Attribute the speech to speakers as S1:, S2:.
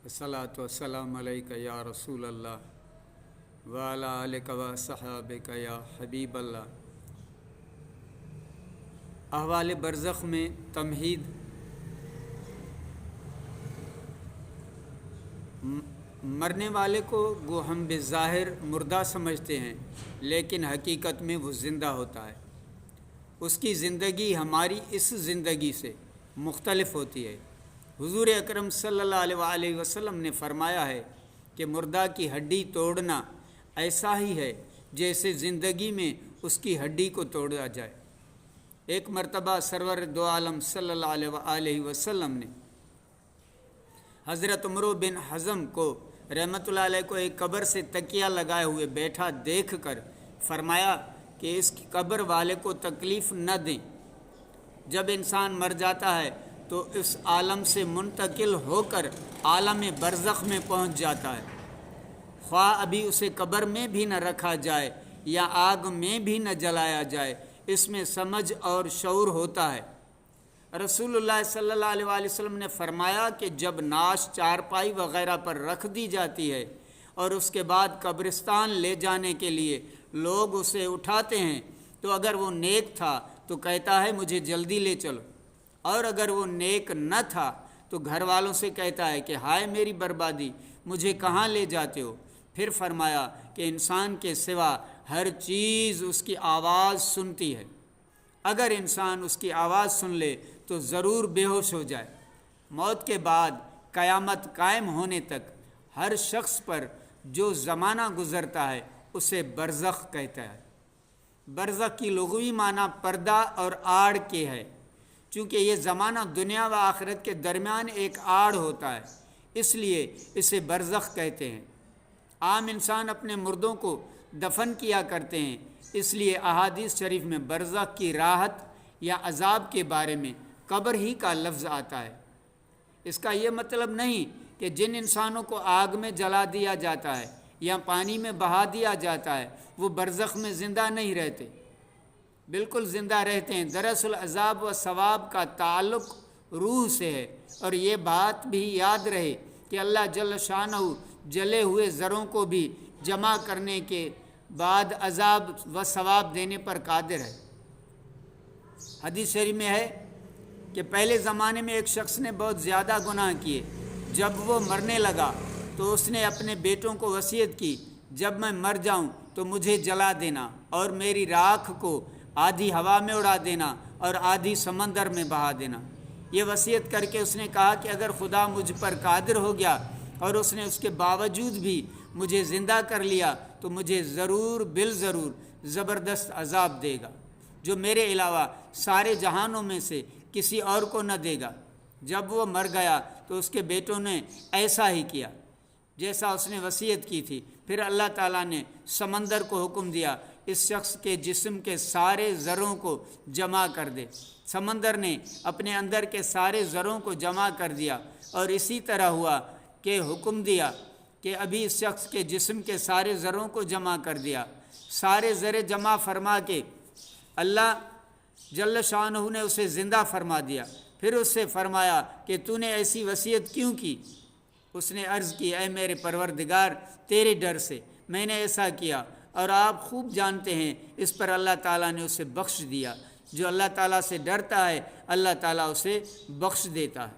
S1: अस्सलातु वस्सलामु अलैका या रसूल अल्लाह व अला आलिका व सहाबिका या हबीब अल्लाह। अहवाल बरज़ख में तमहीद। मरने वाले को वो हम बेज़ाहिर मुर्दा समझते हैं, लेकिन हकीकत में वो ज़िंदा होता है। उसकी ज़िंदगी हमारी इस ज़िंदगी से मुख्तलिफ होती है। हुज़ूर अकरम सल्लल्लाहु अलैहि वसल्लम ने फरमाया है कि मुर्दा की हड्डी तोड़ना ऐसा ही है जैसे ज़िंदगी में उसकी हड्डी को तोड़ा जाए। एक मरतबा सरवर दो आलम सल्लल्लाहु अलैहि वसल्लम ने हज़रत उमर बिन हज़म को रहमतुल्लाह अलैह को एक कब्र से तकिया लगाए हुए बैठा देख कर फरमाया कि इस कब्र वाले को तकलीफ़ न दें। जब इंसान मर जाता है तो इस आलम से मुंतकिल होकर आलम बरज़ख में पहुंच जाता है। ख्वाह अभी उसे कब्र में भी न रखा जाए या आग में भी न जलाया जाए, इसमें समझ और शऊर होता है। रसूलुल्लाह सल्लल्लाहु अलैहि वसल्लम ने फरमाया कि जब नाश चारपाई वग़ैरह पर रख दी जाती है और उसके बाद कब्रिस्तान ले जाने के लिए लोग उसे उठाते हैं, तो अगर वो नेक था तो कहता है मुझे जल्दी ले चलो, और अगर वो नेक न था तो घर वालों से कहता है कि हाय मेरी बर्बादी, मुझे कहाँ ले जाते हो। फिर फरमाया कि इंसान के सिवा हर चीज़ उसकी आवाज़ सुनती है। अगर इंसान उसकी आवाज़ सुन ले तो ज़रूर बेहोश हो जाए। मौत के बाद क़यामत कायम होने तक हर शख्स पर जो ज़माना गुज़रता है उसे बरज़ख कहता है। बरज़ख की लुग़वी माना पर्दा और आड़ के है। चूँकि ये ज़माना दुनिया व आखिरत के दरमियान एक आड़ होता है, इसलिए इसे बरज़ख कहते हैं। आम इंसान अपने मुर्दों को दफन किया करते हैं, इसलिए अहादीस शरीफ में बरज़ख की राहत या अज़ाब के बारे में कब्र ही का लफ्ज़ आता है। इसका ये मतलब नहीं कि जिन इंसानों को आग में जला दिया जाता है या पानी में बहा दिया जाता है वो बरज़ख में ज़िंदा नहीं रहते, बिल्कुल ज़िंदा रहते हैं। दरअसल अज़ाब व सवाब का ताल्लुक़ रूह से है। और ये बात भी याद रहे कि अल्लाह जल्ल शानहू जले हुए ज़रों को भी जमा करने के बाद अज़ाब व सवाब देने पर कादिर है। हदीस शरीफ में है कि पहले ज़माने में एक शख्स ने बहुत ज़्यादा गुनाह किए। जब वो मरने लगा तो उसने अपने बेटों को वसीयत की, जब मैं मर जाऊं तो मुझे जला देना और मेरी राख को आधी हवा में उड़ा देना और आधी समंदर में बहा देना। ये वसीयत करके उसने कहा कि अगर खुदा मुझ पर कादिर हो गया और उसने उसके बावजूद भी मुझे ज़िंदा कर लिया तो मुझे ज़रूर बिलज़रूर ज़बरदस्त अज़ाब देगा, जो मेरे अलावा सारे जहानों में से किसी और को न देगा। जब वो मर गया तो उसके बेटों ने ऐसा ही किया जैसा उसने वसीयत की थी। फिर अल्लाह ताला ने समंदर को हुक्म दिया इस शख्स के जिस्म के सारे ज़रों को जमा कर दे। समंदर ने अपने अंदर के सारे ज़रों को जमा कर दिया और इसी तरह हुआ कि हुक्म दिया कि अभी इस शख्स के जिस्म के सारे ज़रों को जमा कर दिया। सारे ज़रे जमा फरमा के अल्लाह जल्ल शानहू ने उसे ज़िंदा फरमा दिया। फिर उससे फरमाया कि तूने ऐसी वसीयत क्यों की। उसने अर्ज़ की, ऐ मेरे परवरदिगार, तेरे डर से मैंने ऐसा किया, और आप खूब जानते हैं इस पर अल्लाह ताला ने उसे बख्श दिया। जो अल्लाह ताला से डरता है अल्लाह ताला उसे बख्श देता है।